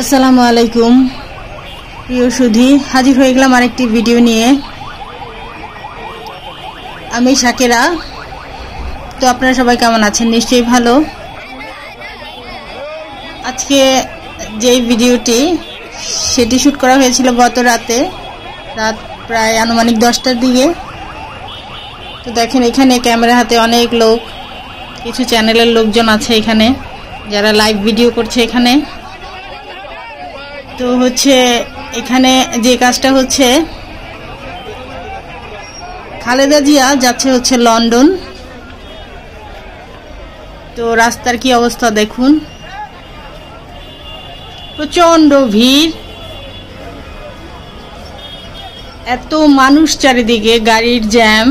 আসসালামু আলাইকুম প্রিয় সুধী, হাজির হয়ে গেলাম আরেকটি ভিডিও নিয়ে। আমি শাকেরা। তো আপনারা সবাই কেমন আছেন? নিশ্চয়ই ভালো। আজকে যে ভিডিওটি সেটি শ্যুট করা হয়েছিল গত রাত প্রায় আনুমানিক 10টার দিকে। তো দেখেন এখানে ক্যামেরা হাতে অনেক লোক, কিছু চ্যানেলের লোকজন আছে এখানে যারা লাইভ ভিডিও করছে এখানে। তো এখানে যে কাজটা হচ্ছে, খালেদা জিয়া যাচ্ছে লন্ডন। তো রাস্তার কি অবস্থা দেখুন, প্রচন্ড ভিড়, এত মানুষ চারিদিকে, গাড়ির জ্যাম।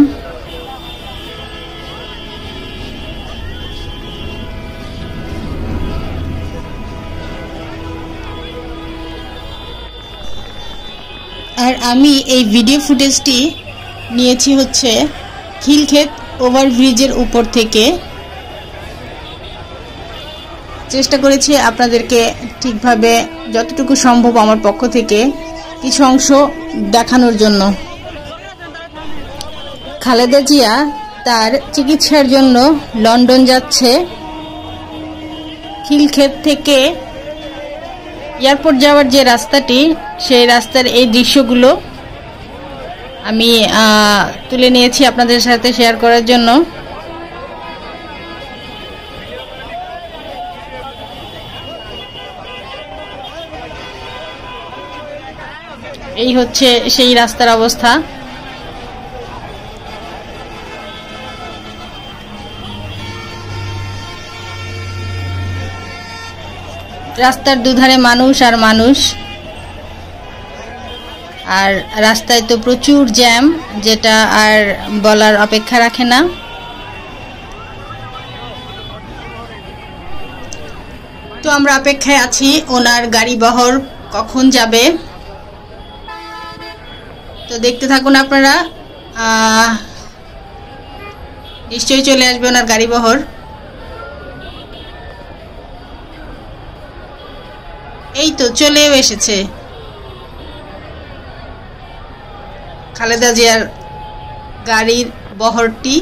আর আমি এই ভিডিও ফুটেজটি নিয়েছি খিলক্ষেত ওভারব্রিজের উপর থেকে। চেষ্টা করেছি আপনাদেরকে ঠিকভাবে যতটুকু সম্ভব আমার পক্ষ থেকে কিছু অংশ দেখানোর জন্য। খালেদা জিয়া তার চিকিৎসার জন্য লন্ডন যাচ্ছে। খিলক্ষেত থেকে এয়ারপোর্ট যাওয়ার যে রাস্তাটি, সেই রাস্তার এই দৃশ্যগুলো আমি তুলে নিয়েছি আপনাদের সাথে শেয়ার করার জন্য। এই সেই রাস্তার অবস্থা। রাস্তার দুধারে মানুষ আর মানুষ, আর রাস্তায় তো প্রচুর জ্যাম, যেটা আর বলার অপেক্ষা রাখে না। তো আমরা অপেক্ষায় আছি ওনার গাড়ি বহর কখন যাবে। তো দেখতে থাকুন আপনারা, নিশ্চয়ই চলে আসবে ওনার গাড়ি বহর। এই তো চলেও এসেছে খালেদা জিয়ার গাড়ির বহরটি।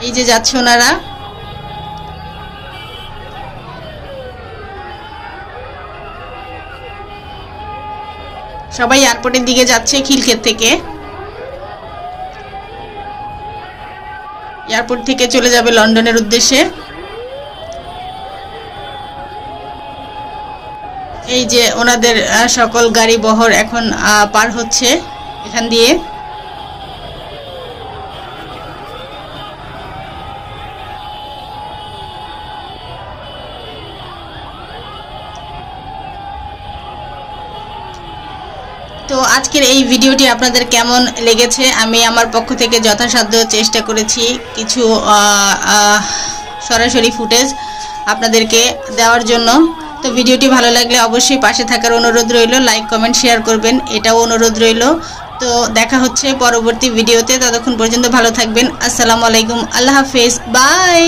এই যে যাচ্ছে ওনারা। সবাই এয়ারপোর্টের দিকে যাচ্ছে খিলক্ষেত থেকে। এয়ারপোর্ট থেকে চলে যাবে লন্ডনের উদ্দেশ্যে। এই যে ওনাদের সকল গাড়ি বহর এখন পার হচ্ছে এখান দিয়ে। তো আজকের এই ভিডিওটি আপনাদের কেমন লেগেছে? আমি আমার পক্ষ থেকে যথাসাধ্য চেষ্টা করেছি কিছু সরাসরি ফুটেজ আপনাদেরকে দেওয়ার জন্য। তো ভিডিওটি ভালো লাগলে অবশ্যই পাশে থাকার অনুরোধ রইল, লাইক কমেন্ট শেয়ার করবেন, এটাও অনুরোধ রইল। তো দেখা হচ্ছে পরবর্তী ভিডিওতে, ততক্ষণ পর্যন্ত ভালো থাকবেন। আসসালামু আলাইকুম, আল্লাহ হাফেজ, বাই।